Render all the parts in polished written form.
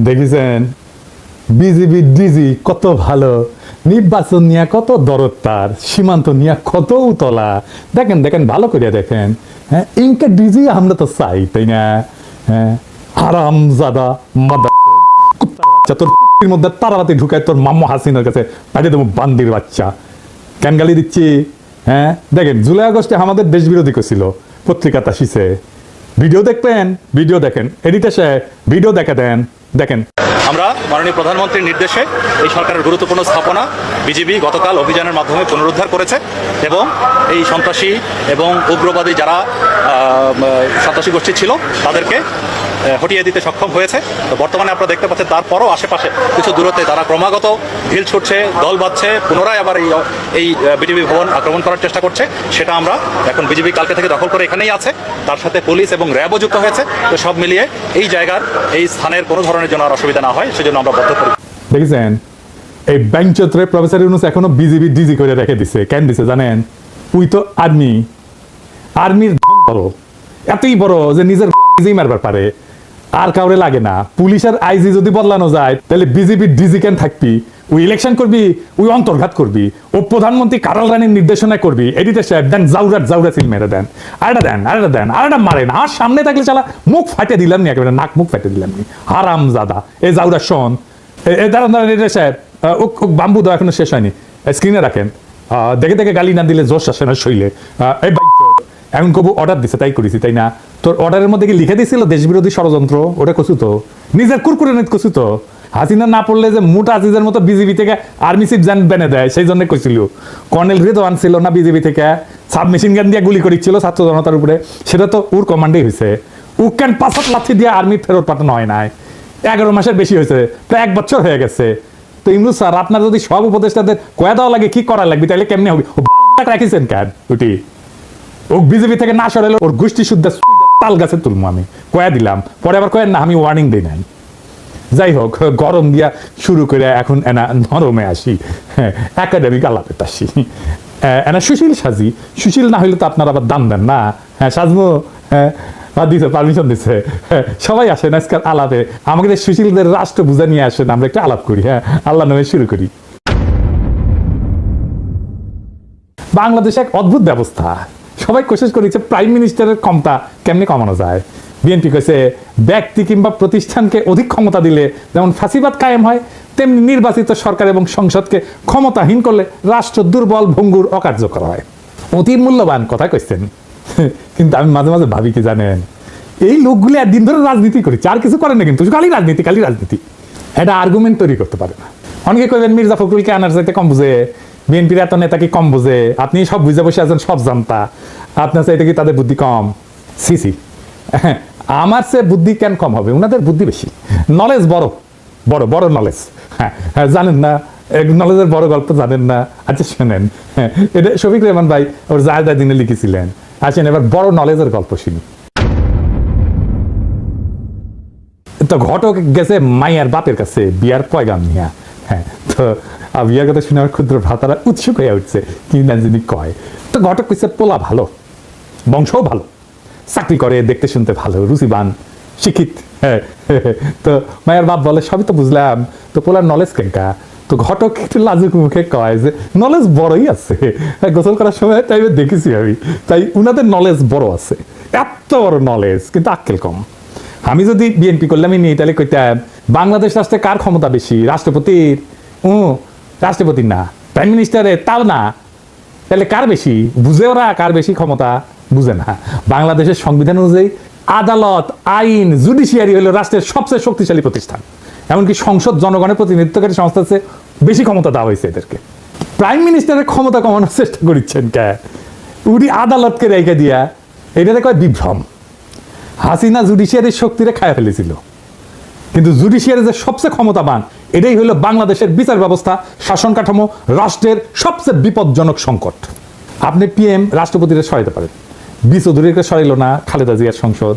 দেখেছেন BGB DG কত ভালো, নির্বাচন নিয়ে কত দরদ, তার সীমান্ত নিয়ে কত উতলা। দেখেন দেখেন ভালো করিয়া দেখেন। হ্যাঁ, ইনকা ডিজি আমরা তো চাই, তাই না? হ্যাঁ, হারামজাদা মাদা তোর মধ্যে তারাবাতি ঢুকায় তোর মাম্মা হাসিনার কাছে পাঠিয়ে দেবো, বান্দির বাচ্চা। কেন গালি দিচ্ছি? হ্যাঁ, দেখেন জুলাই আগস্টে আমাদের দেশ বিরোধী করছিল, পত্রিকাটা শিছে। ভিডিও দেখবেন, ভিডিও দেখেন, এডিটে ভিডিও দেখে দেন, দেখেন। আমরা মাননীয় প্রধানমন্ত্রীর নির্দেশে এই সরকারের গুরুত্বপূর্ণ স্থাপনা বিজিবি গতকাল অভিযানের মাধ্যমে পুনরুদ্ধার করেছে এবং এই সন্ত্রাসী এবং উগ্রবাদী যারা সন্ত্রাসী গোষ্ঠী ছিল তাদেরকে হটিয়ে দিতে সক্ষম হয়েছে। তো বর্তমানে আপনারা দেখতে পাচ্ছেন তারপরও আশেপাশে কিছু দূরত্বে তারা ক্রমাগত ঢিল ছুটছে, দল বাঁধছে, পুনরায় আবার এই বিজিবি ভবন আক্রমণ করার চেষ্টা করছে। সেটা আমরা এখন বিজিবি কালকে থেকে দখল করে এখানেই আছে, তার সাথে পুলিশ এবং র্যাবও যুক্ত হয়েছে। তো সব মিলিয়ে এই জায়গার এই স্থানের কোনো ধরনের জন্য আর অসুবিধা না হয় সেজন্য আমরা বদ্ধপরিকর। দেখেছেন এই ব্যাংক চত্বরে প্রফেসর ইউনূস এখনো বিজিবি ডিজি করে রেখে দিছে। কেন দিছে জানেন? উই তো আর্মির বড়, এতই বড় যে নিজের নিজেই মারবার পারে, আর কাউরে লাগে না। পুলিশের আইজি যদি বদলানো যায় তাহলে বিজিবি ডিজি কেন থাকবি? ওই ইলেকশন করবি, ওই অন্তর্ঘাত করবি, ও প্রধানমন্ত্রী কারাল রানীর নির্দেশনা করবি। এডিটর সাহেব দেন জাউরা সিল মেরে দেন, আরেকটা মারেন। আর সামনে থাকলে চালা মুখ ফাটে দিলাম নি, একেবারে নাক মুখ ফাটে দিলাম নি। হারাম জাদা এ জাউরা শোন, দাঁড়ান এডিটর সাহেব, বাম্বু দেওয়া এখনো শেষ হয়নি, স্ক্রিনে রাখেন। দেখে দেখে গালি না দিলে জোশ আসে না শৈলে। এই এখন কবু অর্ডার দিছে তাই করেছি, তাই না? তোর অর্ডারের মধ্যে কি লিখে দিছিল দেশ বিরোধী ষড়যন্ত্র? ওটা কছু তো নিজের কুরকুরে নেত কছু তো। হাসিনা না পড়লে যে মোটা আজিজের মতো বিজিবি থেকে আর্মি চিফ জান বেনে দেয়, সেই জন্য কইছিল। কর্নেল রিদওয়ান ছিল না বিজিবি থেকে, সাবমেশিন গান দিয়ে গুলি করেছিল ছাত্র জনতার উপরে, সেটা তো ওর কমান্ডেই হয়েছে। উকেন ৫ লাঠি দিয়ে আর্মি ফেরত পাঠানো হয় নাই, 11 মাসের বেশি হয়েছে, প্রায় 1 বছর হয়ে গেছে। তো ইমরুজ স্যার, আপনার যদি সব উপদেষ্টাদের কয়া দেওয়া লাগে কি করা লাগবে, তাহলে কেমনে হবে? রাখিছেন কেন ওটি? ও বিজেপি থেকে না সরালে ওর গোষ্ঠী শুদ্ধ তাল গাছে তুলবো আমি, কয়া দিলাম। পরে আবার কয়েন না, আমি ওয়ার্নিং দিই নাই। যাই হোক, গরম দিয়া শুরু করে এখন এনা নরমে আসি, একাডেমিক আলাপে আসি। এনা সুশীল সাজি, সুশীল না হইলে তো আপনারা আবার দাম দেন না। হ্যাঁ, সাজবো, হ্যাঁ দিছে, পারমিশন দিছে। সবাই আসেন আজকাল আলাপে, আমাদের সুশীলদের রাষ্ট্র বুঝা নিয়ে আসেন, আমরা একটা আলাপ করি। হ্যাঁ, আল্লাহ নামে শুরু করি। বাংলাদেশে এক অদ্ভুত ব্যবস্থা, সবাই কোশিশ করেছে প্রাইম মিনিস্টারের ক্ষমতা কেমনি কমানো যায়। বিএনপি কইছে ব্যক্তি কিংবা প্রতিষ্ঠানকে অধিক ক্ষমতা দিলে যেমন ফাঁসিবাদ কায়েম হয়, তেমনি নির্বাচিত সরকার এবং সংসদকে ক্ষমতাহীন করলে রাষ্ট্র দুর্বল, ভঙ্গুর, অকার্যকর হয়। অতি মূল্যবান কথা কইছেন, কিন্তু আমি মাঝে মাঝে ভাবি কি জানেন, এই লোকগুলি একদিন ধরে রাজনীতি করেছে, আর কিছু করে না, কিন্তু খালি রাজনীতি। এটা আর্গুমেন্ট তৈরি করতে পারে না। অনেকে কইবেন মির্জা ফখরুলকে আনার চাইতে কম বুঝে, বিএনপির এত নেতা কি কম বুঝে? আপনি সব বুঝে বসে আছেন, সব জানতা, আপনার চাইতে কি তাদের বুদ্ধি কম? সিসি, আমার চেয়ে বুদ্ধি কেন কম হবে? ওনাদের বুদ্ধি বেশি, নলেজ বড় নলেজ। হ্যাঁ, জানেন না নলেজের বড় গল্প জানেন না? আচ্ছা শোনেন, এটা শফিক রেহমান ভাই ওর জায়দা দিনে লিখেছিলেন। আসেন এবার বড় নলেজের গল্প শুনি। তো ঘটক গেছে মাইয়ার বাপের কাছে বিয়ার পয়গাম নিয়া। হ্যাঁ, তো বিয়ার কথা শুনে আমার ক্ষুদ্র ভ্রাতারা উৎসুক হয়ে উঠছে, কি না যিনি কয়। তো ঘটক কইছে পোলা ভালো, বংশও ভালো, চাকরি করে, দেখতে শুনতে ভালো, রুচিবান, শিক্ষিত। হ্যাঁ, তো মায়ের বাপ বলে সবই তো বুঝলাম, তো পোলার নলেজ কেঙ্কা? তো ঘটক একটু লাজুক মুখে কয় যে নলেজ বড়ই আছে, গোসল করার সময় তাই দেখেছি আমি, তাই উনাদের নলেজ বড় আছে, এত বড় নলেজ, কিন্তু আক্কেল কম। আমি যদি বিএনপি করলাম নি, তাহলে কইতাম বাংলাদেশ রাষ্ট্রে কার ক্ষমতা বেশি? রাষ্ট্রপতির? রাষ্ট্রপতির না, প্রাইম মিনিস্টারের? তাও না। তাহলে কার বেশি বুঝে? ওরা কার বেশি ক্ষমতা বুঝে না। বাংলাদেশের সংবিধান অনুযায়ী আদালত, আইন, জুডিশিয়ারি হলো রাষ্ট্রের সবচেয়ে শক্তিশালী প্রতিষ্ঠান। এমনকি সংসদ জনগণের প্রতিনিধিত্বকারী সংস্থা বেশি ক্ষমতা দেওয়া হয়েছে এদেরকে। প্রাইম মিনিস্টারের ক্ষমতা কমানোর চেষ্টা করছেন কে? উনি আদালতকে রেখে দিয়া, এটাতে কয় বিভ্রম। হাসিনা জুডিশিয়ারির শক্তিরে খায় ফেলেছিল, কিন্তু জুডিশিয়ারি যে সবচেয়ে ক্ষমতাবান, এটাই হলো বাংলাদেশের বিচার ব্যবস্থা, শাসন কাঠামো, রাষ্ট্রের সবচেয়ে বিপজ্জনক সংকট। আপনি পিএম রাষ্ট্রপতিরে সরাইতে পারেন, 20 চৌধুরীকে সরাইল না খালেদা জিয়ার সংসদ।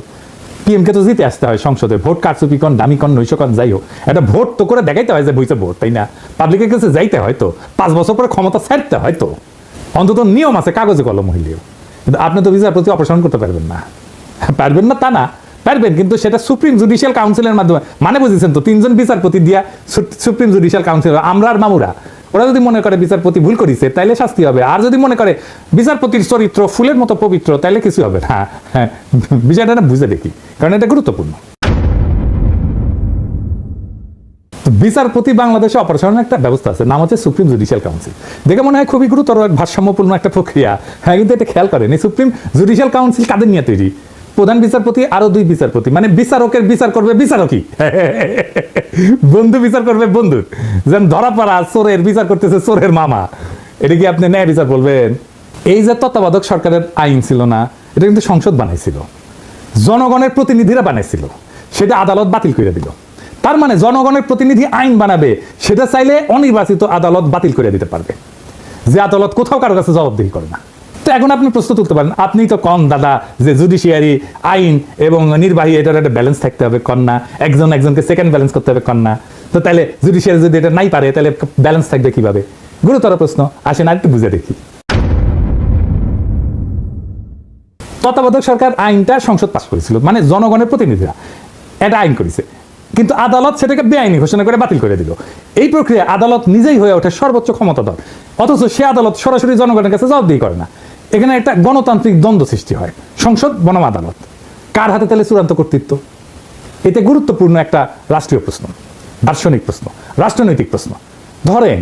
পিএমকে তো জিতে আসতে হয় সংসদে, ভোট কারচুপি কন, দামি কন, নৈশ কন, যাই হোক, এটা ভোট তো করে দেখাইতে হয় যে বইছে ভোট, তাই না? পাবলিকের কাছে যাইতে হয়তো 5 বছর পরে ক্ষমতা ছাড়তে হয়তো, অন্তত নিয়ম আছে, কাগজে কলম হইলেও। কিন্তু আপনি তো বিচারপতি অপসারণ করতে পারবেন না তা না, পারবেন, কিন্তু সেটা সুপ্রিম জুডিশিয়াল কাউন্সিলের মাধ্যমে, মানে বুঝেছেন তো, 3 জন বিচারপতি দিয়া সুপ্রিম জুডিশিয়াল কাউন্সিল, আমরা আর মামুরা, ওরা যদি মনে করে বিচারপতি ভুল করেছে তাইলে শাস্তি হবে, আর যদি মনে করে বিচারপতির চরিত্র ফুলের মতো পবিত্র তাইলে কিছু হবে না। হ্যাঁ, বিষয়টা না বুঝে দেখি, কারণ এটা গুরুত্বপূর্ণ। বিচারপতি বাংলাদেশে অপসারণের একটা ব্যবস্থা আছে, নাম হচ্ছে সুপ্রিম জুডিশিয়াল কাউন্সিল। দেখে মনে হয় খুবই গুরুতর ভারসাম্যপূর্ণ একটা প্রক্রিয়া, হ্যাঁ, কিন্তু এটা খেয়াল করেন এই সুপ্রিম জুডিশিয়াল কাউন্সিল কাদের নিয়ে তৈরি? প্রধান বিচারপতি আরো 2 বিচারপতি, মানে বিচারকের বিচার করবে বিচারকই, বন্ধু বিচার করবে বন্ধুর, যেন ধরা পড়া চোরের বিচার করতেছে চোরের মামা। এটা কি আপনি ন্যায় বিচার বলবেন? এই যে তত্ত্বাবধায়ক সরকারের আইন ছিল না, এটা কিন্তু সংসদ বানাইছিল, জনগণের প্রতিনিধিরা বানাইছিল, সেটা আদালত বাতিল করে দিল। তার মানে জনগণের প্রতিনিধি আইন বানাবে, সেটা চাইলে অনির্বাচিত আদালত বাতিল করে দিতে পারবে, যে আদালত কোথাও কারো কাছে জবাবদিহি করে না। তো এখন আপনি প্রশ্ন তুলতে পারেন, আপনি তো কন দাদা যে জুডিশিয়ারি, আইন এবং নির্বাহী এটার একটা ব্যালেন্স থাকতে হবে, কন না একজন একজনকে সেকেন্ড ব্যালেন্স করতে হবে, কন না? তো তাহলে জুডিশিয়ারি যদি এটা নাই পারে তাহলে ব্যালেন্স থাকবে কিভাবে? গুরুতর প্রশ্ন, আসেন আর একটু বুঝে দেখি। তত্ত্বাবধায়ক সরকার আইনটা সংসদ পাস করেছিল, মানে জনগণের প্রতিনিধিরা এটা আইন করেছে, কিন্তু আদালত সেটাকে বেআইনি ঘোষণা করে বাতিল করে দিল। এই প্রক্রিয়া আদালত নিজেই হয়ে ওঠে সর্বোচ্চ ক্ষমতাধর, অথচ সে আদালত সরাসরি জনগণের কাছে জবাবদিহি করে না। এখানে একটা গণতান্ত্রিক দ্বন্দ্ব সৃষ্টি হয়, সংসদ বনাম আদালত, কার হাতে তাহলে চূড়ান্ত কর্তৃত্ব? এটা গুরুত্বপূর্ণ একটা রাষ্ট্রীয় প্রশ্ন, দার্শনিক প্রশ্ন, রাষ্ট্রনৈতিক প্রশ্ন। ধরেন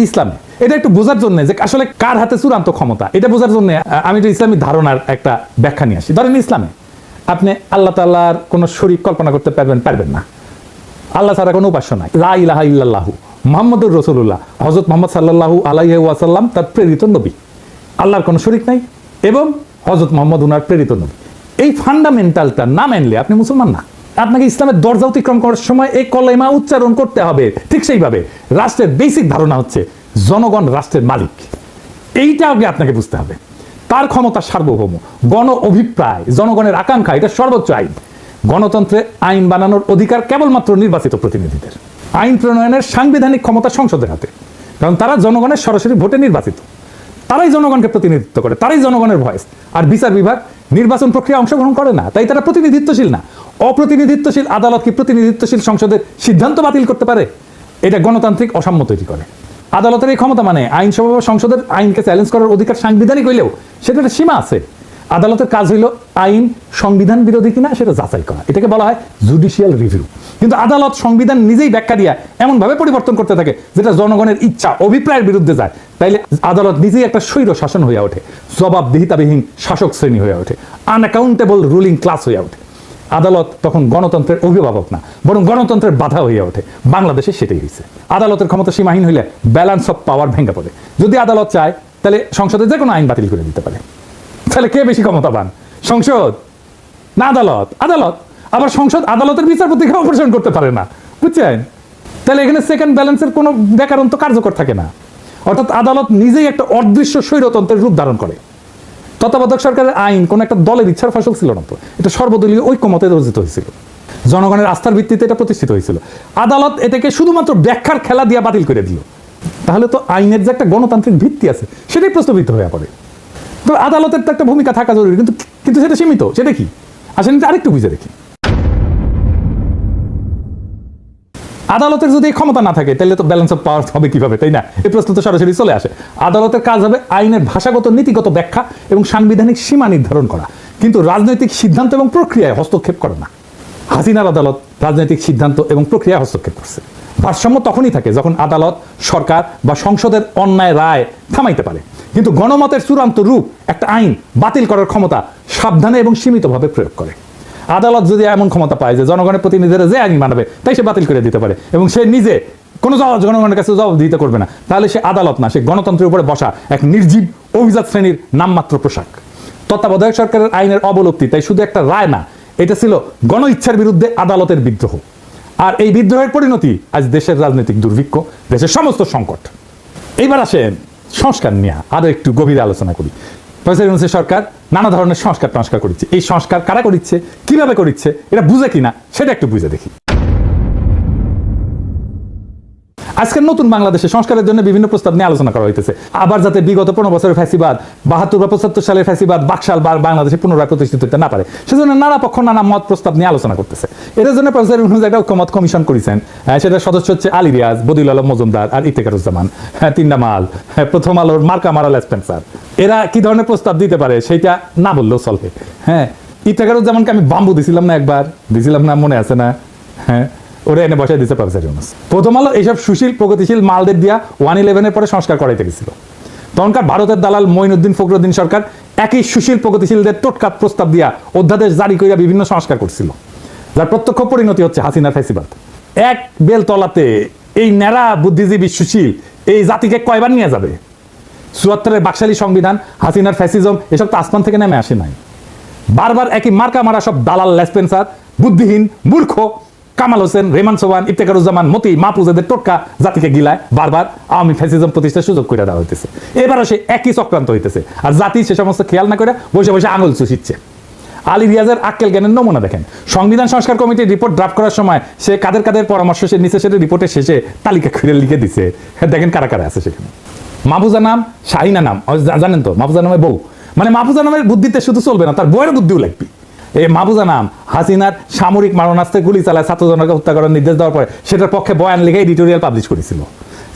ইসলামে, এটা একটু বোঝার জন্য যে আসলে কার হাতে চূড়ান্ত ক্ষমতা, এটা বোঝার জন্য আমি একটু ইসলামী ধারণার একটা ব্যাখ্যা নিয়ে আসি। ধরেন ইসলামে আপনি আল্লাহ তাআলার কোনো শরীক কল্পনা করতে পারবেন না, আল্লাহ ছাড়া কোনো উপাস্য নাই, লা ইলাহা ইল্লাল্লাহু মুহাম্মাদুর রাসূলুল্লাহ, হযরত মুহাম্মদ সাল্লাল্লাহু আলাইহি ওয়াসাল্লাম তার প্রেরিত নবী, আল্লাহর কোনো শরীক নাই এবং হযরত মুহাম্মদ উনার প্রেরিত নবী। এই ফান্ডামেন্টালটা না মানলে আপনি মুসলমান না। আপনাকে ইসলামের দরজা অতিক্রম করার সময় এই কলেমা উচ্চারণ করতে হবে। ঠিক সেইভাবে রাষ্ট্রের বেসিক ধারণা হচ্ছে জনগণ রাষ্ট্রের মালিক, এইটা আগে আপনাকে বুঝতে হবে। তার ক্ষমতা সার্বভৌম, গণ অভিপ্রায়, জনগণের আকাঙ্ক্ষা, এটা সর্বোচ্চ আইন। গণতন্ত্রে আইন বানানোর অধিকার কেবলমাত্র নির্বাচিত প্রতিনিধিদের। আইন প্রণয়নের সাংবিধানিক ক্ষমতা সংসদের হাতে, কারণ তারা জনগণের সরাসরি ভোটে নির্বাচিত, তারাই জনগণকে প্রতিনিধিত্ব করে, তারাই জনগণের ভয়েস। আর বিচার বিভাগ নির্বাচন প্রক্রিয়া অংশগ্রহণ করে না, তাই তারা প্রতিনিধিত্বশীল না। অপ্রতিনিধিত্বশীল আদালত কি প্রতিনিধিত্বশীল সংসদের সিদ্ধান্ত বাতিল করতে পারে? এটা গণতান্ত্রিক অসাম্য তৈরি করে। আদালতের এই ক্ষমতা মানে আইনসভা বা সংসদের আইনকে চ্যালেঞ্জ করার অধিকার সাংবিধানিক হইলেও সেটা একটা সীমা আছে। আদালতের কাজ হইল আইন সংবিধান বিরোধী কিনা সেটা যাচাই করা, এটাকে বলা হয় জুডিশিয়াল রিভিউ। কিন্তু আদালত সংবিধান নিজেই ব্যাখ্যা দিয়া এমন ভাবে পরিবর্তন করতে থাকে যেটা জনগণের ইচ্ছা অভিপ্রায়ের বিরুদ্ধে যায়, তাইলে আদালত নিজেই একটা স্বৈর শাসন হয়ে ওঠে, জবাবদিহিতাবিহীন শাসক শ্রেণী হয়ে ওঠে, আনঅ্যাকাউন্টেবল রুলিং ক্লাস হয়ে ওঠে। আদালত তখন গণতন্ত্রের অভিভাবক না, বরং গণতন্ত্রের বাধা হয়ে ওঠে। বাংলাদেশে সেটাই হয়েছে। আদালতের ক্ষমতা সীমাহীন হইলে ব্যালেন্স অফ পাওয়ার ভেঙে পড়ে। যদি আদালত চায় তাহলে সংসদে যে কোনো আইন বাতিল করে দিতে পারে। তাহলে কে বেশি ক্ষমতাবান, সংসদ না আদালত? আদালত। আবার সংসদ আদালতের বিচারপতিকে অপসারণ করতে পারে না, বুঝছেন? তাহলে এখানে সেকেন্ড ব্যালেন্সের কোনো ব্যাকরণ তো কার্যকর থাকে না। অর্থাৎ আদালত নিজেই একটা অদৃশ্য স্বৈরতন্ত্রের রূপ ধারণ করে। তত্ত্বাবধায়ক সরকারের আইন কোন একটা দলের ইচ্ছার ফসল ছিল না, তো এটা সর্বদলীয় ঐক্যমতে রচিত হয়েছিল, জনগণের আস্থার ভিত্তিতে এটা প্রতিষ্ঠিত হয়েছিল। আদালত এটাকে শুধুমাত্র ব্যাখ্যার খেলা দিয়ে বাতিল করে দিল। তাহলে তো আইনের যে একটা গণতান্ত্রিক ভিত্তি আছে সেটাই প্রশ্নবিদ্ধ হয়ে পড়ে। তো আদালতের তো একটা ভূমিকা থাকা জরুরি, কিন্তু সেটা সীমিত। সেটা কি আসেন আরেকটু বুঝে দেখি। আদালতের যদি ক্ষমতা না থাকে তাহলে তো ব্যালেন্স অফ পাওয়ার হবে কিভাবে, তাই না? এই প্রশ্ন তো সরাসরি চলে আসে। আদালতের কাজ হবে আইনের ভাষাগত নীতিগত ব্যাখ্যা এবং সাংবিধানিক সীমা নির্ধারণ করা, কিন্তু রাজনৈতিক সিদ্ধান্ত এবং প্রক্রিয়ায় হস্তক্ষেপ করে না। হাসিনার আদালত রাজনৈতিক সিদ্ধান্ত এবং প্রক্রিয়ায় হস্তক্ষেপ করছে। ভারসাম্য তখনই থাকে যখন আদালত, সরকার বা সংসদের অন্যায় রায় থামাইতে পারে, কিন্তু গণমতের চূড়ান্ত রূপ একটা আইন বাতিল করার ক্ষমতা সাবধানে এবং সীমিতভাবে প্রয়োগ করে। আদালত যদি এমন ক্ষমতা পায় যে জনগণের প্রতিনিধিরা যে আইন মানবে তাই সে বাতিল করে দিতে পারে এবং সে নিজে কোনো জনগণের কাছে জবাবদিহিতা করবে না, তাহলে সে আদালত না, সে গণতন্ত্রের উপরে বসা এক নির্জীব অভিজাত শ্রেণীর নামমাত্র পোশাক। তত্ত্বাবধায়ক সরকারের আইনের অবলুপ্তি তাই শুধু একটা রায় না, এটা ছিল গণ ইচ্ছার বিরুদ্ধে আদালতের বিদ্রোহ। আর এই বিদ্রোহের পরিণতি আজ দেশের রাজনৈতিক দুর্ভিক্ষ, দেশের সমস্ত সংকট। এইবার আসেন সংস্কার নিয়ে আরো একটু গভীর আলোচনা করি। প্রফেসর ইউনূসের সরকার নানা ধরনের সংস্কার করছে। এই সংস্কার কারা করছে, কিভাবে করছে, এটা বুঝে কিনা সেটা একটু বুঝে দেখি। আজকের নতুন বাংলাদেশে সংস্কারের জন্য বিভিন্ন প্রস্তাব নিয়ে আলোচনা করা হইতেছে, আবার যাতে বিগত 15 বছরের ফ্যাসিবাদ 72 বা 75 সালের ফ্যাসিবাদ বাকশাল বাংলাদেশে পুনরায় প্রতিষ্ঠিত হতে না পারে, সেজন্য নানা পক্ষ নানা মত প্রস্তাব নিয়ে আলোচনা করতেছে। এর জন্য প্রফেসর ইউনূস একটা ঐক্যমত কমিশন করেছেন, সেটার সদস্য হচ্ছে আলী রিয়াজ, বদিউল আলম মজুমদার আর ইফতেখারুজ্জামান, তিনটা মাল, প্রথম আলোর মার্কা মারাল স্পেন্সার। এরা কি ধরনের প্রস্তাব দিতে পারে সেটা না বললেও চলবে। হ্যাঁ, ইফতেখারুজ্জামানকে আমি বাম্বু দিছিলাম না, একবার দিছিলাম না, মনে আছে না? হ্যাঁ, ওরা এনে বসাই দিচ্ছে প্রফেসর ইউনূস। প্রথম আলো এইসব সুশীল প্রগতিশীল মালদের দিয়া 111-এর পরে সংস্কার করাইতে গেছিল। তখনকার ভারতের দালাল মঈনুদ্দিন ফখরুদ্দিন সরকার একই সুশীল প্রগতিশীলদের টোটকা প্রস্তাব দিয়া অধ্যাদেশ জারি করিয়া বিভিন্ন সংস্কার করছিল, যার প্রত্যক্ষ পরিণতি হচ্ছে হাসিনার ফ্যাসিবাদ। এক বেল তলাতে এই ন্যাড়া বুদ্ধিজীবী সুশীল এই জাতিকে কয়বার নিয়ে যাবে? 74-এর বাকশালী সংবিধান, হাসিনার ফ্যাসিজম, এসব তো আসমান থেকে নেমে আসে নাই। বারবার একই মার্কা মারা সব দালাল লেসপেন্সার, বুদ্ধিহীন মূর্খ কামাল হোসেন, রেহমান সোবহান, ইফতেখারুজ্জামান, মতি, মাহফুজেদের টোটকা জাতিকে গিলায় বারবার আওয়ামী ফ্যাসিজম প্রতিষ্ঠার সুযোগ করে দেওয়া হইতেছে। এবারও সে একই চক্রান্ত হইতেছে, আর জাতি সে সমস্ত খেয়াল না করে বসে বসে আঙুল চুষিচ্ছে। আলী রিয়াজের আক্কেল জ্ঞানের নমুনা দেখেন। সংবিধান সংস্কার কমিটির রিপোর্ট ড্রাফট করার সময় সে কাদের কাদের পরামর্শ সে নিচে সেটা রিপোর্টের শেষে তালিকা খুঁড়ে লিখে দিছে। দেখেন কারা কারা আছে সেখানে। মাহফুজা নাম, শাহিনা নাম, জানেন তো মাহফুজা নামের বউ, মানে মাহফুজা নামের বুদ্ধিতে শুধু চলবে না, তার বউয়ের বুদ্ধিও লাগবে। এই মাহফুজা নাম হাসিনার সামরিক মারণাস্ত্রে গুলি চালায় ছাত্রজনকে হত্যা করার নির্দেশ দেওয়ার পরে সেটার পক্ষে বয়ান লিখে এডিটোরিয়াল পাবলিশ করেছিল,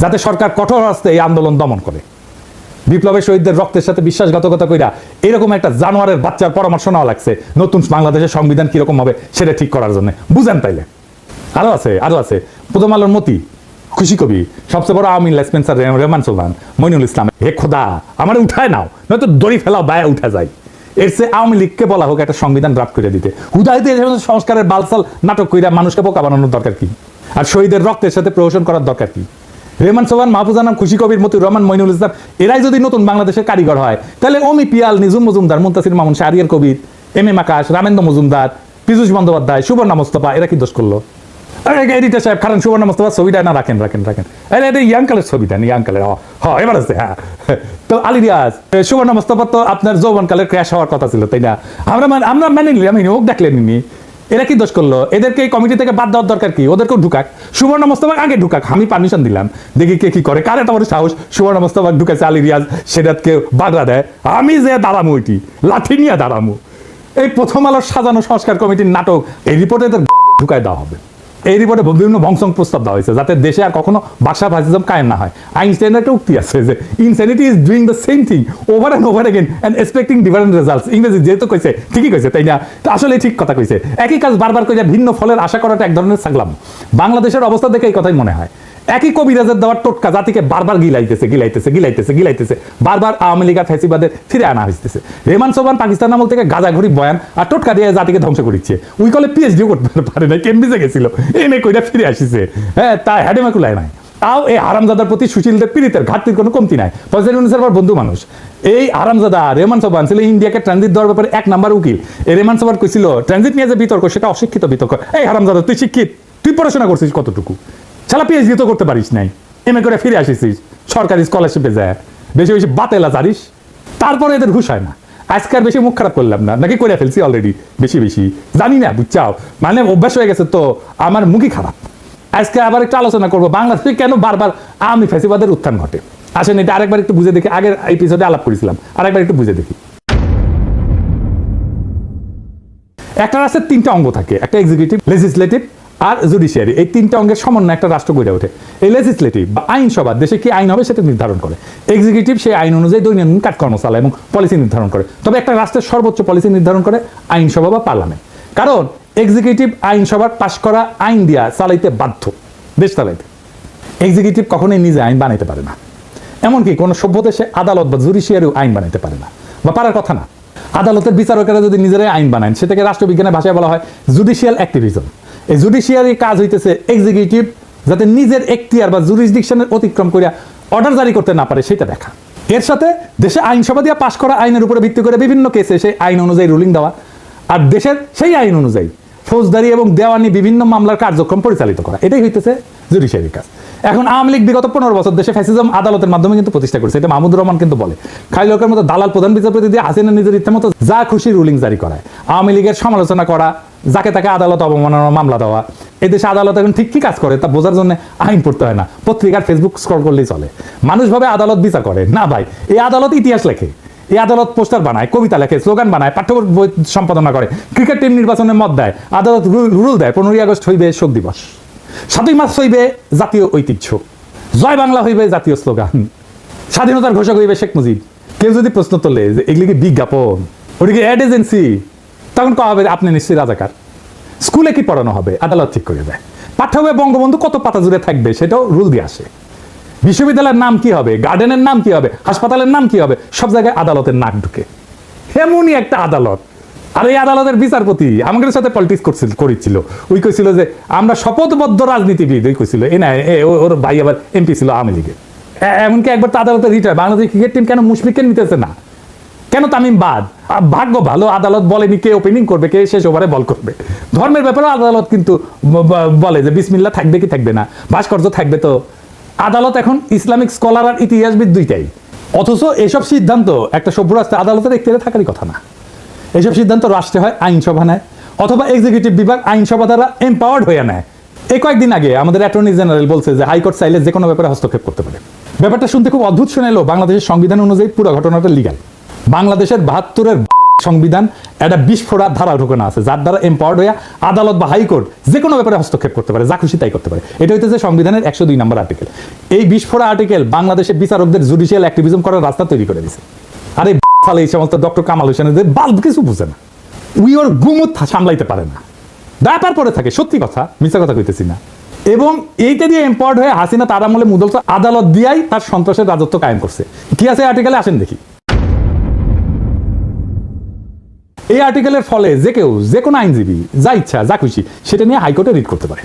যাতে সরকার কঠোর হস্তে এই আন্দোলন দমন করে। বিপ্লবের শহীদদের রক্তের সাথে বিশ্বাসঘাতকতা কইরা এরকম একটা জানোয়ারের বাচ্চার পরামর্শ নেওয়া লাগছে নতুন বাংলাদেশের সংবিধান কিরকম হবে সেটা ঠিক করার জন্য। বুঝেন তাইলে? আরো আছে প্রথম আলোর মতি, খুশি কবি, সবচেয়ে বড় আওয়ামী লেসপেন্সার রেহমান সোবহান, মইনুল ইসলাম। হে খোদা, আমার উঠায় নাও, নয়তো দড়ি ফেলাও, বায়া উঠা যায়। এর চেয়ে আওয়ামী লীগকে বলা হোক একটা সংবিধান ড্রাফট করে দিতে। হুদাইতে সংস্কারের বালসাল নাটক কইরা মানুষকে বোকা বানানোর দরকার কি? আর শহীদের রক্তের সাথে প্রহসন করার দরকার কি? রেহমান সোবহান, মাহফুজা নাম, খুশি কবির, মতিউর রহমান, মইনুল ইসলাম এরাই যদি নতুন বাংলাদেশের কারিগর হয়, তাহলে অমি পিয়াল, নিজুম মজুমদার, মুনতাসির মামুন, শাহরিয়ার কবির, এম আকাশ, রামেন্দ্র মজুমদার, পীযূষ বন্দ্যোপাধ্যায়, সুবর্ণা মোস্তফা এরা কি দোষ করলো? এডিটর সাহেব খারান সুবর্ণা মোস্তফা ছবিটা না রাখেন। এটা ইয়াং কালের ছবিটা, ইয়াং কালের। হ্যাঁ, এবার আছে। হ্যাঁ, তো আলী রিয়াজ, সুবর্ণা মোস্তফা তো আপনার যৌবন কালের ক্র্যাশ হওয়ার কথা ছিল, তাই না? আমরা মেনে নিলাম, হোক দেখলেন নি। এরা কি দোষ করলো? এদেরকে এই কমিটি থেকে বাদ দেওয়ার দরকার কি? ওদেরকেও ঢুকাক, সুবর্ণা মোস্তফা আগে ঢুকাক, আমি পারমিশন দিলাম, দেখি কে কি করে। কারে তোমার সাহস সুবর্ণা মোস্তফা ঢুকাইছে, আলী রিয়াজ সেটাকে বাধা দেয়, আমি যে দাঁড়ামু, ওইটি লাঠি নিয়ে দাঁড়ামু। এই প্রথম আলোর সাজানো সংস্কার কমিটির নাটক এই রিপোর্টে এদের ঢুকায় দেওয়া হবে। এই রিপোর্টে বিভিন্ন ভংসং প্রস্তাব দেওয়া হয়েছে যাতে দেশে আর কখনো বাকশাল ফ্যাসিজম কায়েম না হয়। আইনস্টাইনের একটা উক্তি আছে যে insanity is doing the same thing over and over again and expecting different results. ইংরেজি যেহেতু কইছে, ঠিকই কইছে, তাই না? তো আসলে ঠিক কথা কইছে। একই কাজ বারবার করে ভিন্ন ফলের আশা করাটা এক ধরনের ছাগলাম। বাংলাদেশের অবস্থা দেখে এই কথাই মনে হয়। একই কবিরাজের দেওয়ার টোটকা জাতিকে বারবার গিলাইতেছে, বারবার আওয়ামী লীগ আর ফ্যাসিবাদের ফিরে আনা হইতেছে। রেহমান সোবহান পাকিস্তান আমল থেকে গাজাঘড়ি বয়ান আর টোটকা দিয়ে জাতিকে ধ্বংস করিচ্ছে। উই কলে পিএইচডিও করতে পারে না, কেমব্রিজে গেছিল, এনে কইরা ফিরে আসিছে। হ্যাঁ, তা হ্যাডেমা কুলায় নাই। তাও এই হারামজাদার প্রতি সুশীলদের পীড়িতের ঘাটতির কোনো কমতি নাই। প্রফেসর ইউনূসের বন্ধু মানুষ এই হারামজাদা রেহমান সোবহান ছিল ইন্ডিয়াকে ট্রানজিট দেওয়ার ব্যাপারে 1 নাম্বার উকিল। এই রেহমান সোবহান কইছিল ট্রানজিট নিয়ে যে বিতর্ক সেটা অশিক্ষিত বিতর্ক। এই হারামজাদা, তুই শিক্ষিত? তুই পড়াশোনা করছিস কতটুকু? শালা পিএইচডি তো করতে পারিস নাই, এমএ করে ফিরে আসিস সরকারি স্কলারশিপে যায়, বেশি বেশি বাতেলা জানিস, তারপরে এদের ঘুষ হয় না। আজকাল বেশি মুখ খারাপ করলাম না, নাকি করে ফেলছি অলরেডি বেশি জানি না, বুঝছাও, মানে অভ্যাস হয়ে গেছে তো আমার মুখই খারাপ। আজকে আবার একটু আলোচনা করবো বাংলাদেশে কেন বারবার আওয়ামী ফ্যাসিবাদের উত্থান ঘটে। আসেন এটা আরেকবার একটু বুঝে দেখি, আগের এপিসোডে আলাপ করেছিলাম, আরেকবার একটু বুঝে দেখি। একটা রাষ্ট্রের 3টা অঙ্গ থাকে, একটা এক্সিকিউটিভ, লেজিসলেটিভ আর জুডিশিয়ারি। এই 3টা অঙ্গের সমন্বয়ে একটা রাষ্ট্র গড়ে ওঠে। এই লেজিসলেটিভ বা আইনসভা দেশে কি আইন হবে সেটা নির্ধারণ করে। এক্সিকিউটিভ সেই আইন অনুযায়ী দৈনন্দিন কাজকর্ম চালায় এবং পলিসি নির্ধারণ করে। তবে একটা রাষ্ট্রের সর্বোচ্চ পলিসি নির্ধারণ করে আইনসভা বা পার্লামেন্ট, কারণ এক্সিকিউটিভ আইনসভার পাশ করা আইন দিয়া চালাইতে বাধ্য, দেশ চালাইতে। এক্সিকিউটিভ কখনোই নিজে আইন বানাইতে পারে না, এমনকি কোনো সভ্য দেশে আদালত বা জুডিশিয়ারিও আইন বানাইতে পারে না, বা পারার কথা না। আদালতের বিচারকেরা যদি নিজেরাই আইন বানান সেটাকে রাষ্ট্রবিজ্ঞানের ভাষায় বলা হয় জুডিশিয়াল অ্যাক্টিভিজম। এই জুডিশিয়ারি কাজ হইতেছে এক্সিকিউটিভ যাতে নিজের এখতিয়ার বা জুরিসডিকশনের অতিক্রম করিয়া অর্ডার জারি করতে না পারে সেটা দেখা। এর সাথে দেশে আইনসভা দিয়ে পাশ করা আইনের উপরে ভিত্তি করে বিভিন্ন কেসে সেই আইন অনুযায়ী রুলিং দেওয়া, আর দেশের সেই আইন অনুযায়ী ফৌজদারি এবং দেওয়ানি বিভিন্ন মামলার কার্যক্রম পরিচালিত করা, এটাই হইতেছে জুডিশিয়ারির কাজ। এখন আওয়ামী লীগ বিগত 15 বছর দেশে ফ্যাসিজম আদালতের মাধ্যমে কিন্তু প্রতিষ্ঠা করেছে, এটা মাহমুদুর রহমান কিন্তু বলে। খালি লোকের মতো দালাল প্রধান বিচারপতি দিয়ে হাসিনা নিজের ইচ্ছা মতো যা খুশি রুলিং জারি করায়। আওয়ামী লীগের সমালোচনা করা, যাকে তাকে আদালত অবমাননার মামলা দেওয়া। এদেশে আদালত এখন ঠিক কি কাজ করে তা বোঝার জন্য আইন পড়তে হয় না, পত্রিকার ফেসবুক স্ক্রল করলেই চলে। মানুষ ভাবে আদালত বিচার করে, না ভাই, এই আদালত ইতিহাস লেখে, এই আদালত পোস্টার বানায়, কবিতা লেখে, স্লোগান বানায়, পাঠ্য বই সম্পাদনা করে, ক্রিকেট টিম নির্বাচনে মত দেয়, আদালত রুল দেয় 15ই আগস্ট হইবে শোক দিবস, 7ই মার্চ হইবে জাতীয় ঐতিহ্য, জয় বাংলা হইবে জাতীয় স্লোগান, স্বাধীনতার ঘোষক হইবে শেখ মুজিব। কেউ যদি প্রশ্ন তোলে যে এগুলি কি বিজ্ঞাপন, ওদিকে অ্যাড এজেন্সি, তখন কওয়া হবে আপনি নিশ্চয়ই রাজাকার। স্কুলে কি পড়ানো হবে আদালত ঠিক করে দেয়। পাঠ্য বই বঙ্গবন্ধু কত পাতা জুড়ে থাকবে সেটাও রুল দিয়ে আসে। বিশ্ববিদ্যালয়ের নাম কি হবে, গার্ডেনের নাম কি হবে, হাসপাতালের নাম কি হবে, সব জায়গায় আদালতের নাক ঢুকে। এমনই একটা আদালত। আর এই আদালতের বিচারপতি আমাদের সাথে পলিটিক্স করেছিল। ওই কইছিল যে আমরা শপথবদ্ধ রাজনীতিবিদ, ওই কইছিল এ না, ওর ভাই আবার এমপি ছিল আওয়ামী লীগে। এমনকি একবার তো আদালতে রিটায়ার, বাংলাদেশ ক্রিকেট টিম কেন মুশফিককে নিতেছে না, কেন তামিম বাদ? ভাগ্য ভালো আদালত বলেনি কে ওপেনিং করবে, কে শেষ ওভারে বল করবে। ধর্মের ব্যাপারে আদালত কিন্তু বলে যে বিসমিল্লাহ থাকবে কি থাকবে না, ভাস্কর্য থাকবে। তো আদালত এখন ইসলামিক স্কলার আর ইতিহাসবিদ দুইটাই। অথচ এসব সিদ্ধান্ত একটা সভ্য রাষ্ট্রে আদালতের এখতিয়ারে থাকারই কথা না। এসব সিদ্ধান্ত রাষ্ট্রে হয় আইনসভা নেয়, অথবা এক্সিকিউটিভ বিভাগ আইনসভা দ্বারা এম্পাওয়ার্ড হয়ে নেয়। এই কয়েকদিন আগে আমাদের অ্যাটর্নি জেনারেল বলছে যে হাইকোর্ট চাইলে যে কোনো ব্যাপারে হস্তক্ষেপ করতে পারে। ব্যাপারটা শুনতে খুব অদ্ভুত শোনালো, বাংলাদেশের সংবিধান অনুযায়ী পুরো ঘটনাটা লিগ্যাল। বাংলাদেশের 72-এর সংবিধান একটা বিস্ফোরক ধারা ঢোকানো আছে, যার দ্বারা এম্পাওয়ার্ড হয়ে আদালত বা হাইকোর্ট যে কোনো ব্যাপারে হস্তক্ষেপ করতে পারে, যা খুশি তাই করতে পারে। এটা হইতেছে সংবিধানের 102 নম্বর আর্টিকেল। এই বিস্ফোরক আর্টিকেল বাংলাদেশের বিচারকদের জুডিশিয়াল অ্যাক্টিভিজম করার রাস্তা তৈরি করে দিয়েছে। আর এই ফলে এই সমস্ত ডক্টর কামাল হোসেনের বাল্ব কিছু বুঝে না, উই ওর গুমত সামলাইতে পারে না, ব্যাপার পরে থাকে। সত্যি কথা, মিথ্যা কথা কইতেছি না। এবং এইটা দিয়ে এম্পাওয়ার্ড হয়ে হাসিনা তার আমলে মুদল আদালত দিয়াই তার সন্ত্রাসের রাজত্ব কায়েম করছে। কি আছে আর্টিকেলে, আসেন দেখি। এই আর্টিকেলের ফলে যে কেউ, যে কোনো আইনজীবী যা ইচ্ছা যা খুশি সেটা নিয়ে হাইকোর্টে রিট করতে পারে।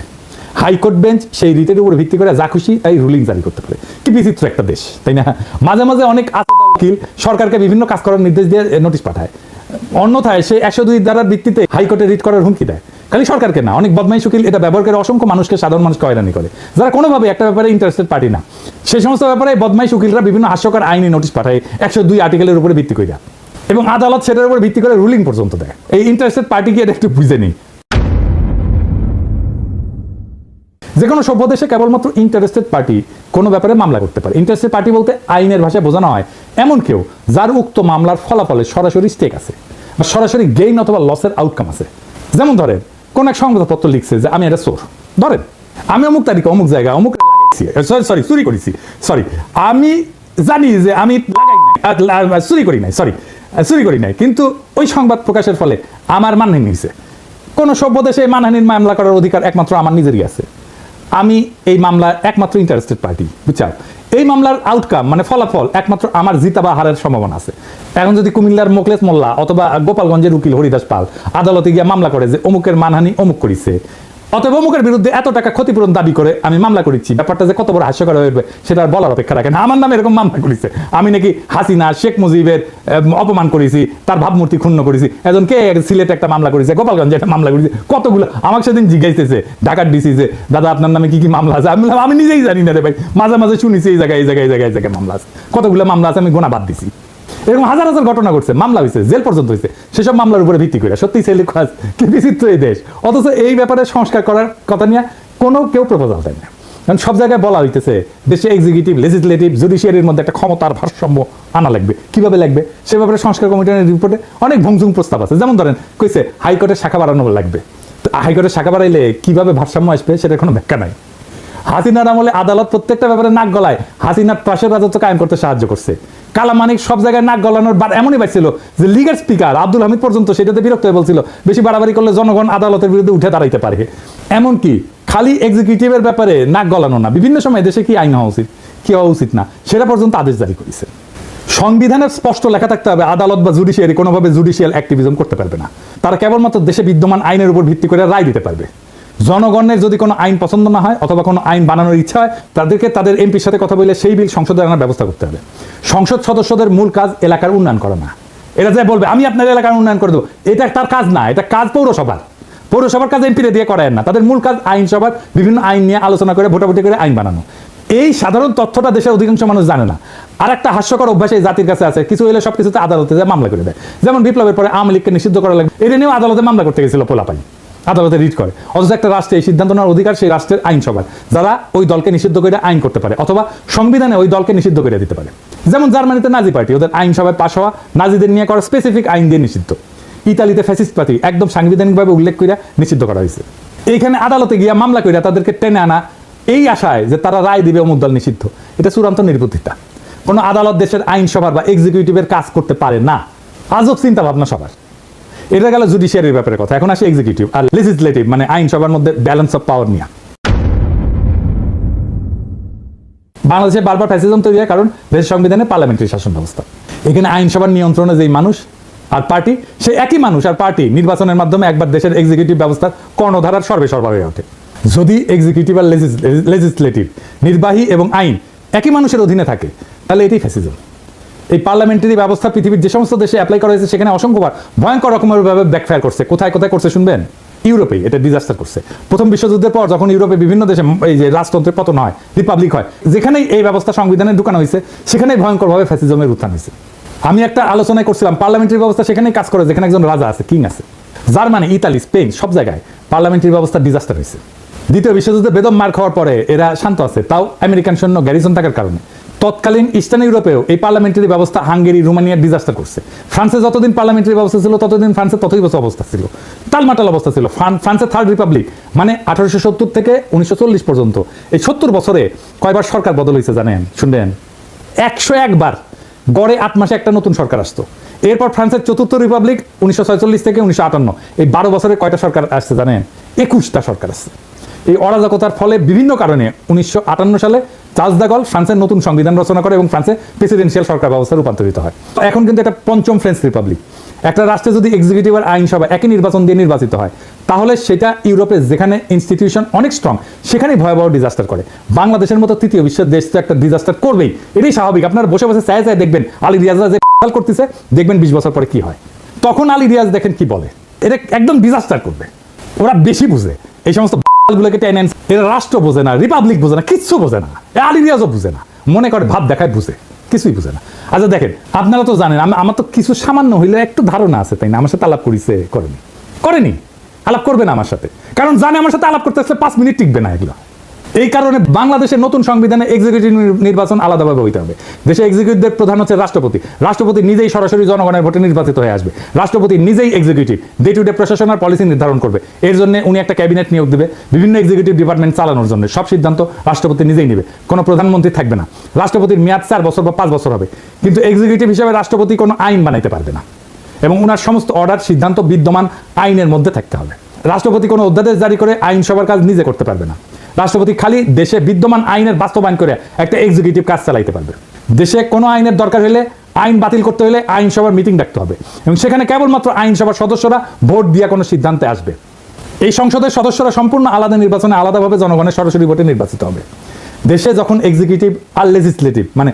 হাইকোর্ট বেঞ্চ সেই রিটের উপর ভিত্তি করে যা খুশি তাই রুলিং জারি করতে পারে। কি বিচিত্র একটা দেশ, তাই না? মাঝে মাঝে অনেক উকিল সরকারকে বিভিন্ন কাজ করার নির্দেশ দিয়ে নোটিশ পাঠায়, অন্যথায় সে 102 ধারার ভিত্তিতে হাইকোর্টে রিট করার হুমকি দেয়। খালি সরকারকে না, অনেক বদমাইশ উকিল এটা ব্যবহার করে অসংখ্য মানুষকে, সাধারণ মানুষকে হয়রানি করে, যারা কোনোভাবে একটা ব্যাপারে ইন্টারেস্টেড পার্টি না। সেই সমস্ত ব্যাপারে বদমাইশ উকিলরা বিভিন্ন হাস্যকর আইনি নোটিশ পাঠায় 102 আর্টিকেলের উপরে ভিত্তি করে, এবং আদালত সেটার উপর ভিত্তি করে রুলিং পর্যন্ত দেয়। এই ইন্টারেস্টেড পার্টিকে এটা একটু বুঝে নিই। যে কোনো সভ্য দেশে কেবলমাত্র ইন্টারেস্টেড পার্টি কোনো ব্যাপারে মামলা করতে পারে। ইন্টারেস্টেড পার্টি বলতে আইনের ভাষায় বোঝানো হয় এমন কেউ যার উক্ত মামলার ফলাফলে সরাসরি স্টেক আছে, বা সরাসরি গেইন অথবা লসের আউটকাম আছে। যেমন ধরেন কোন এক সংবাদপত্র লিখছে যে আমি এটা চোর, ধরেন আমি অমুক তারিখে অমুক জায়গায় অমুক চুরি করেছি, আমি জানি যে আমি চুরি করি নাই, কিন্তু ওই সংবাদ প্রকাশের ফলে আমার মানহানি হয়েছে। কোন সভ্য দেশে মানহানির মামলা করার অধিকার একমাত্র আমার নিজেরই আছে। আমি এই মামলার একমাত্র ইন্টারেস্টেড পার্টি, বুঝছো? এই মামলার আউটকাম মানে ফলাফল একমাত্র আমার জিতা বা হারের সম্ভাবনা আছে। এখন যদি কুমিল্লার মোকলেস মোল্লা অথবা গোপালগঞ্জের উকিল হরিদাস পাল আদালতে গিয়ে মামলা করে যে অমুকের মানহানি অমুক করেছে, অথবা অমুকের বিরুদ্ধে এত টাকা ক্ষতিপূরণ দাবি করে আমি মামলা করেছি, ব্যাপারটা যে কত বড় হাস্যকর হয়ে উঠবে সেটা আর বলার অপেক্ষা রাখে না। আমার নামে এরকম মামলা করেছে, আমি নাকি হাসিনা শেখ মুজিবের অপমান করেছি, তার ভাবমূর্তি ক্ষুণ্ণ করেছি, একজন কে সিলেটে একটা মামলা করেছে, গোপালগঞ্জে একটা মামলা করেছে, কতগুলো। আমাকে সেদিন জিজ্ঞাসতেছে ঢাকার ডিসি যে দাদা আপনার নামে কি কি মামলা আছে, আমি নিজেই জানি না রে ভাই, মাঝে মাঝে শুনেছি এই জায়গায় মামলা আছে, কতগুলো মামলা আছে আমি গোনা বাদ দিছি। এরকম হাজার হাজার ঘটনা ঘটছে, মামলা হয়েছে, জেল পর্যন্ত হয়েছে সেসব মামলার উপরে ভিত্তি করে। সত্যি ছেলে কি বিচিত্র এই দেশ। অথচ এই ব্যাপারে সংস্কার করার কথা নিয়ে কোনো কেউ প্রপোজাল দেয় না। কারণ সব জায়গায় বলা হইতেছে দেশে এক্সিকিউটিভ, লেজিসলেটিভ, জুডিশিয়ারির মধ্যে একটা ক্ষমতার ভারসাম্য আনা লাগবে। কিভাবে লাগবে সে ব্যাপারে সংস্কার কমিশনের রিপোর্টে অনেক ভংসুং প্রস্তাব আছে। যেমন ধরেন কইছে হাইকোর্টের শাখা বাড়ানো লাগবে, তো হাইকোর্টের শাখা বাড়াইলে কিভাবে ভারসাম্য আসবে সেটার কোনো ব্যাখ্যা নাই। হাসিনার আমলে আদালত প্রত্যেকটা ব্যাপারে নাক গলায় হাসিনার পাশের রাজত্ব কায়েম করতে সাহায্য করছে। কালামানিক সব জায়গায় নাক গলানোর এমনই পাইছিল যে লিগের স্পিকার আব্দুল হামিদ পর্যন্ত সেটাতে বিরক্ত হয়ে বলছিল বেশি বাড়াবাড়ি করলে জনগণ আদালতের বিরুদ্ধে উঠে দাঁড়াইতে পারে। এমনকি খালি এক্সিকিউটিভের ব্যাপারে নাক গলানো না, বিভিন্ন সময় দেশে কি আইন হওয়া উচিত কি হওয়া উচিত না সেটা পর্যন্ত আদেশ জারি করেছে। সংবিধানের স্পষ্ট লেখা থাকতে হবে আদালত বা জুডিশিয়ারি কোনোভাবে জুডিশিয়াল অ্যাক্টিভিজম করতে পারবে না। তারা কেবলমাত্র দেশে বিদ্যমান আইনের উপর ভিত্তি করে রায় দিতে পারবে। জনগণের যদি কোনো আইন পছন্দ না হয় অথবা কোনো আইন বানানোর ইচ্ছা হয় তাদেরকে তাদের এমপির সাথে কথা বলে সেই বিল সংসদে আনার ব্যবস্থা করতে হবে। সংসদ সদস্যদের মূল কাজ এলাকার উন্নয়ন করা না। এরা যে বলবে আমি আপনার এলাকার উন্নয়ন করে দেবো, এটা তার কাজ না, এটা কাজ পৌরসভার কাজ এমপিরে দিয়ে করায় না। তাদের মূল কাজ আইনসভার বিভিন্ন আইন নিয়ে আলোচনা করে ভোটাভুটি করে আইন বানানো। এই সাধারণ তথ্যটা দেশের অধিকাংশ মানুষ জানে না। আর একটা হাস্যকর অভ্যাস এই জাতির কাছে আছে, কিছু হলে সবকিছুতে আদালতে মামলা করে দেয়। যেমন বিপ্লবের পরে আওয়ামী লীগকে নিষিদ্ধ করা লাগে, এটা নিয়েও আদালতে মামলা করতে গেছিল পোলাপাই। আদালতে রিট করে। অথচ একটা রাষ্ট্রে এই সিদ্ধান্ত নেওয়ার অধিকার সেই রাষ্ট্রের আইনসভার, যারা ওই দলকে নিষিদ্ধ করে আইন করতে পারে অথবা সংবিধানে ওই দলকে নিষিদ্ধ করে দিতে পারে। যেমন জার্মানিতে নাজি পার্টি, ওদের আইনসভায় পাশ হওয়া নাজিদের নিয়ে করা স্পেসিফিক আইন দিয়ে নিষিদ্ধ। ইতালিতে ফ্যাসিস্ট পার্টি একদম সাংবিধানিকভাবে উল্লেখ করে নিষিদ্ধ করা হয়েছে। এইখানে আদালতে গিয়া মামলা করে তাদেরকে টেনে আনা এই আশায় যে তারা রায় দিবে অমুক দল নিষিদ্ধ, এটা চূড়ান্ত নির্বুদ্ধিতা। কোনো আদালত দেশের আইনসভার বা এক্সিকিউটিভের কাজ করতে পারে না। আজব চিন্তা ভাবনা সবার। এটা গেল জুডিশিয়ারির ব্যাপারে কথা। এখন আসে এক্সিকিউটিভ আর লেজিসলেটিভ, মানে আইনসভার মধ্যে ব্যালেন্স অফ পাওয়ার নিয়ে। বাংলাদেশে বারবার ফ্যাসিজম তৈরি হয় কারণ দেশের সংবিধানে পার্লামেন্টারি শাসন ব্যবস্থা। এখানে আইনসভার নিয়ন্ত্রণে যেই মানুষ আর পার্টি, সেই একই মানুষ আর পার্টি নির্বাচনের মাধ্যমে একবার দেশের এক্সিকিউটিভ ব্যবস্থার কর্ণধারার সর্বেসর্বা হয়ে ওঠে। যদি এক্সিকিউটিভ আর লেজিসলেটিভ, নির্বাহী এবং আইন একই মানুষের অধীনে থাকে, তাহলে এটাই ফ্যাসিজম। এই পার্লামেন্টারি ব্যবস্থা পৃথিবীর যে সমস্ত দেশে অ্যাপ্লাই করা হয়েছে সেখানে অসংখ্যবার ভয়ঙ্কর রকমের ভাবে ব্যাকফায়ার করছে। কোথায় কোথায় করছে শুনবেন? ইউরোপে এটা ডিজাস্টার করছে। প্রথম বিশ্বযুদ্ধের পর যখন ইউরোপে বিভিন্ন দেশে এই যে রাজতন্ত্রের পতন হয়, রিপাবলিক হয়, যেখানেই এই ব্যবস্থা সংবিধানে ঢুকানো হয়েছে সেখানেই ভয়ঙ্করভাবে ফ্যাসিজমের উত্থান হয়েছে। আমি একটা আলোচনায় করছিলাম, পার্লামেন্টারি ব্যবস্থা সেখানেই কাজ করে যেখানে একজন রাজা আছে, কিং আছে। জার্মানি, ইতালি, স্পেন সব জায়গায় পার্লামেন্টারি ব্যবস্থা ডিজাস্টার হয়েছে। দ্বিতীয় বিশ্বযুদ্ধে বেদম মার খাওয়ার পরে এরা শান্ত আছে, তাও আমেরিকান সৈন্য গ্যারিসন থাকার কারণে। তৎকালীন ইস্টার্ন ইউরোপেও এই পার্লামেন্টারি ব্যবস্থা হাঙ্গেরি, রোমানিয়ার ডিজাস্টার করছে। ফ্রান্সে যতদিন পার্লামেন্টারি ব্যবস্থা ছিল ততদিন ফ্রান্সে ততই বছর অবস্থা ছিল, টালমাটাল অবস্থা ছিল। ফ্রান্সের থার্ড রিপাবলিক মানে 1870 থেকে 1940 পর্যন্ত এই 70 বছরে কয়বার সরকার বদল হয়েছে জানেন? শুনবেন, 101 বার। গড়ে 8 মাসে একটা নতুন সরকার আসতো। এরপর ফ্রান্সের চতুর্থ রিপাবলিক 1946 থেকে 1958, এই 12 বছরে কয়টা সরকার আসছে জানেন? 21টা সরকার আসছে। এই অরাজকতার ফলে বিভিন্ন কারণে 1958 সালে চার্লস দ্য গল ফ্রান্সের নতুন সংবিধান রচনা করে এবং ফ্রান্সে প্রেসিডেন্সিয়াল সরকার ব্যবস্থা রূপান্তরিত হয়। এখন কিন্তু এটা পঞ্চম ফ্রেঞ্চ রিপাবলিক। একটা রাষ্ট্রে যদি এক্সিকিউটিভ আর আইনসভা একই নির্বাচন দিয়ে নির্বাচিত হয়, তাহলে সেটা ইউরোপে যেখানে ইনস্টিটিউশন অনেক স্ট্রং সেখানেই ভয়াবহ ডিজাস্টার করে। বাংলাদেশের মতো তৃতীয় বিশ্বের দেশ তো একটা ডিজাস্টার করবেই, এটাই স্বাভাবিক। আপনারা বসে বসে চায় চায় দেখবেন আলী রিয়াজরা যে করতেছে, দেখবেন 20 বছর পরে কি হয়। তখন আলী রিয়াজ দেখেন কি বলে, এটা একদম ডিজাস্টার করবে। ওরা বেশি বুঝে এই সমস্ত গুলোকে টেনে আনছে। এরা রাষ্ট্র বোঝে না, রিপাবলিক বোঝে না, কিচ্ছু বোঝে না। আলী রিয়াজও বুঝে না, মনে করে ভাব দেখায় বুঝে, কিছুই বুঝে না। আচ্ছা দেখেন, আপনারা তো জানেন আমার তো কিছু সামান্য হইলে একটু ধারণা আছে, তাই না? আমার সাথে আলাপ করেছে, করেনি, আলাপ করবে না আমার সাথে, কারণ জানে আমার সাথে আলাপ করতে আসলে 5 মিনিট টিকবে না এগুলো। এই কারণে বাংলাদেশের নতুন সংবিধানে এক্সিকিউটিভ নির্বাচন আলাদাভাবে হইতে হবে। দেশে এক্সিকিউটিভদের প্রধান হচ্ছে রাষ্ট্রপতি। রাষ্ট্রপতি নিজেই সরাসরি জনগণের ভোটে নির্বাচিত হয়ে আসবে। রাষ্ট্রপতি নিজেই এক্সিকিউটিভ, ডে টু ডে প্রশাসন আর পলিসি নির্ধারণ করবে। এর জন্য উনি একটা ক্যাবিনেট নিয়োগ দিবে বিভিন্ন এক্সিকিউটিভ ডিপার্টমেন্ট চালানোর জন্য। সব সিদ্ধান্ত রাষ্ট্রপতি নিজেই নেবে, কোনো প্রধানমন্ত্রী থাকবে না। রাষ্ট্রপতির মেয়াদ 4 বছর বা 5 বছর হবে, কিন্তু এক্সিকিউটিভ হিসেবে রাষ্ট্রপতি কোনো আইন বানাইতে পারবে না এবং উনার সমস্ত অর্ডার সিদ্ধান্ত বিদ্যমান আইনের মধ্যে থাকতে হবে। রাষ্ট্রপতি কোনো অধ্যাদেশ জারি করে আইনসভার কাজ নিজে করতে পারবে না। রাষ্ট্রপতি খালি দেশে বিদ্যমান আইনের বাস্তবায়ন করে একটা এক্সিকিউটিভ কাজ চালাইতে পারবে। দেশে কোনো আইনের দরকার হলে, আইন বাতিল করতে হলে আইনসভার মিটিং ডাকতে হবে এবং সেখানে কেবলমাত্র আইনসভার সদস্যরা ভোট দিয়ে কোনো সিদ্ধান্তে আসবে। এই সংসদের সদস্যরা সম্পূর্ণ আলাদা নির্বাচনে আলাদাভাবে জনগণের সরাসরি ভোটে নির্বাচিত হবে। দেশে যখন এক্সিকিউটিভ আর লেজিসলেটিভ মানে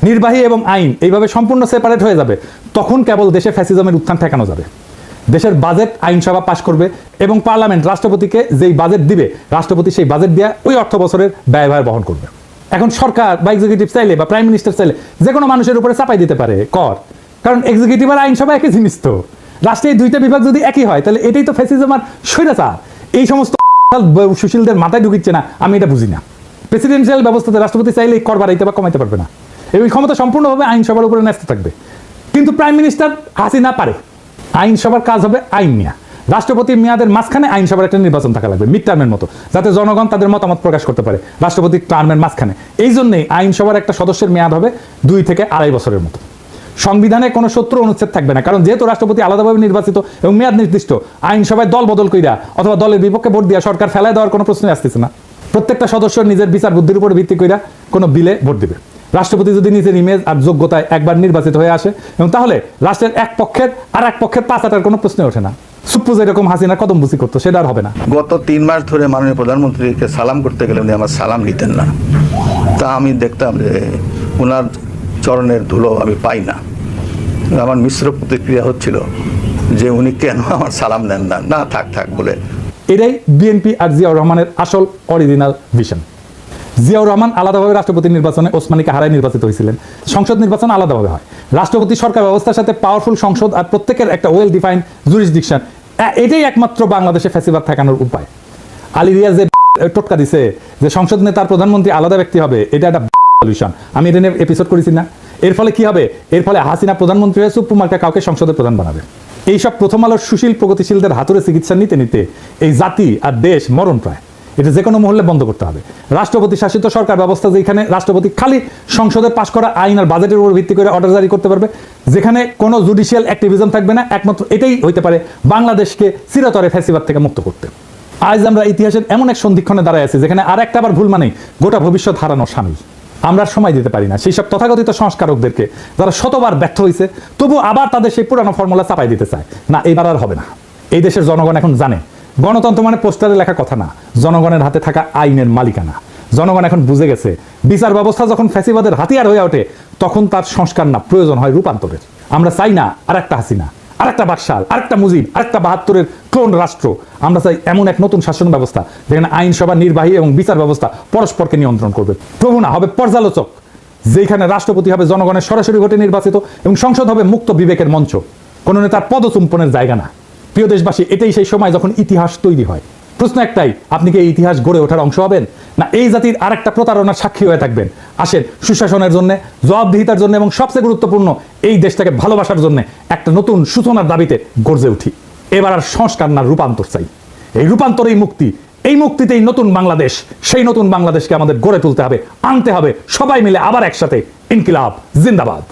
নির্বাহী এবং আইন এইভাবে সম্পূর্ণ সেপারেট হয়ে যাবে, তখন কেবল দেশে ফ্যাসিজমের উত্থান ঠেকানো যাবে। দেশের বাজেট আইনসভা পাশ করবে এবং পার্লামেন্ট রাষ্ট্রপতিকে যেই বাজেট দিবে, রাষ্ট্রপতি সেই বাজেট দিয়ে ওই অর্থ বছরের ব্যয়ভার বহন করবে। এখন সরকার বা এক্সিকিউটিভ চাইলে বা প্রাইম মিনিস্টার চাইলে যে কোনো মানুষের উপরে চাপাই দিতে পারে কর, কারণ এক্সিকিউটিভ আর আইনসভা একই জিনিস। তো রাষ্ট্রের 2টা বিভাগ যদি একই হয়, তাহলে এটাই তো ফ্যাসিজম আর স্বৈরাচার। এই সমস্ত সুশীলদের মাথায় ঢুকিচ্ছে না, আমি এটা বুঝি না। প্রেসিডেন্সিয়াল ব্যবস্থাতে রাষ্ট্রপতি চাইলে কর বাড়াইতে বা কমাইতে পারবে না, এই ক্ষমতা সম্পূর্ণভাবে আইনসভার উপরে ন্যস্ত থাকবে। কিন্তু প্রাইম মিনিস্টার হাসিনা পারে, আইনসভার কাজ হবে আইন নিয়ে। রাষ্ট্রপতির মেয়াদের মাঝখানে আইনসভার একটা নির্বাচন থাকা লাগবে, মিড টার্মের মতো, যাতে জনগণ তাদের মতামত প্রকাশ করতে পারে রাষ্ট্রপতির টার্মের মাঝখানে। এই জন্যই আইনসভার একটা সদস্যের মেয়াদ হবে 2 থেকে 2.5 বছরের মতো। সংবিধানে কোনো শত্রু অনুচ্ছেদ থাকবে না, কারণ যেহেতু রাষ্ট্রপতি আলাদাভাবে নির্বাচিত এবং মেয়াদ নির্দিষ্ট, আইনসভায় দল বদল কইরা অথবা দলের বিপক্ষে ভোট দিয়া সরকার ফেলায় দেওয়ার কোনো প্রশ্নই আসতেছে না। প্রত্যেকটা সদস্য নিজের বিচার বুদ্ধির উপর ভিত্তি কইরা কোনো বিলে ভোট দিবে। রাষ্ট্রপতি যদি নিজের ইমেজ আর যোগ্যতায় একবার নির্বাচিত হয়ে আসে, এবং তাহলে রাষ্ট্রের এক পক্ষের আর এক পক্ষের পাঁচ আটার কোনো প্রশ্ন ওঠে না। সুপ্পু যেরকম হাসিনা কদমবুসি করতো, সেটা আর হবে না। গত 3 মাস ধরে মাননীয় প্রধানমন্ত্রীকে সালাম করতে গেলে উনি আমার সালাম নিতেন না। তা আমি দেখতাম যে ওনার চরণের ধুলো আমি পাই না। আমার মিশ্র প্রতিক্রিয়া হচ্ছিল যে উনি কেন আমার সালাম নেন না, না থাক থাক বলে। এটাই বিএনপি আর জিয়াউর রহমানের আসল অরিজিনাল ভিশন। জিয়াউর রহমান আলাদাভাবে রাষ্ট্রপতি নির্বাচনে ওসমানীকে হারায় নির্বাচিত হয়েছিলেন। সংসদ নির্বাচন আলাদাভাবে হয়। রাষ্ট্রপতি সরকার ব্যবস্থার সাথে পাওয়ারফুল সংসদ আর প্রত্যেকের একটা ওয়েল ডিফাইন্ড জুরিসডিকশন এটাই একমাত্র বাংলাদেশে ফ্যাসিবাদ ঠেকানোর উপায়। আলী রিয়াজ যে টোটকা দিছে যে সংসদ নেতার প্রধানমন্ত্রী আলাদা ব্যক্তি হবে, এটা একটা সলিউশন। আমি এটা নিয়ে এপিসোড করেছি না? এর ফলে কি হবে? এর ফলে হাসিনা প্রধানমন্ত্রী হয়ে সুপ্রিম মার্কা কাউকে সংসদের প্রধান বানাবে। এইসব প্রথম আলোর সুশীল প্রগতিশীলদের হাতুড়ে চিকিৎসা নিতে নিতে এই জাতি আর দেশ মরণ প্রায়। এটা যে কোনো মহলে বন্ধ করতে হবে। রাষ্ট্রপতি শাসিত সরকার ব্যবস্থা, যেখানে রাষ্ট্রপতি খালি সংসদে পাশ করা আইন আর বাজেটের উপর ভিত্তি করে অর্ডার জারি করতে পারবে, যেখানে কোনো জুডিশিয়াল অ্যাক্টিভিজম থাকবে না, একমাত্র এটাই হইতে পারে বাংলাদেশকে চিরতরে ফ্যাসিবাদ থেকে মুক্ত করতে। আজ আমরা ইতিহাসের এমন এক সন্ধিক্ষণে দাঁড়ায় আছি যেখানে আর একটা আবার ভুল মানেই গোটা ভবিষ্যৎ হারানোর শামিল। আমরা সময় দিতে পারি না সেই সব তথাকথিত সংস্কারকদেরকে যারা শতবার ব্যর্থ হয়েছে, তবু আবার তাদের সেই পুরানো ফর্মুলা চাপাই দিতে চায়। না, এবার আর হবে না। এই দেশের জনগণ এখন জানে গণতন্ত্র মানে পোস্টারে লেখা কথা না, জনগণের হাতে থাকা আইনের মালিকানা। জনগণ এখন বুঝে গেছে বিচার ব্যবস্থা যখন ফ্যাসিবাদের হাতিয়ার হয়ে ওঠে, তখন তার সংস্কার না, প্রয়োজন হয় রূপান্তরের। আমরা চাই না আর একটা হাসিনা, আরেকটা বাকশাল, আরেকটা মুজিব, আরেকটা ৭২-এর ক্লোন রাষ্ট্র। আমরা চাই এমন এক নতুন শাসন ব্যবস্থা যেখানে আইনসভা, নির্বাহী এবং বিচার ব্যবস্থা পরস্পরকে নিয়ন্ত্রণ করবে। প্রভু না হবে পর্যালোচক, যেখানে রাষ্ট্রপতি হবে জনগণের সরাসরি ভোটে নির্বাচিত এবং সংসদ হবে মুক্ত বিবেকের মঞ্চ, কোন নেতার পদচুম্বনের জায়গা না। প্রিয় দেশবাসী, এটাই সেই সময় যখন ইতিহাস তৈরি হয়। প্রশ্ন একটাই, আপনি কি এই ইতিহাস গড়ে ওঠার অংশ হবেন, না এই জাতির আরেকটা প্রতারণার সাক্ষী হয়ে থাকবেন? আসেন সুশাসনের জন্য, জবাবদিহিতার জন্য এবং সবচেয়ে গুরুত্বপূর্ণ এই দেশটাকে ভালোবাসার জন্য একটা নতুন সূচনার দাবিতে গর্জে উঠি। এবার আর সংস্কার না, রূপান্তর চাই। এই রূপান্তরেই মুক্তি, এই মুক্তিতেই নতুন বাংলাদেশ। সেই নতুন বাংলাদেশকে আমাদের গড়ে তুলতে হবে, আনতে হবে সবাই মিলে আবার একসাথে। ইনকিলাব জিন্দাবাদ।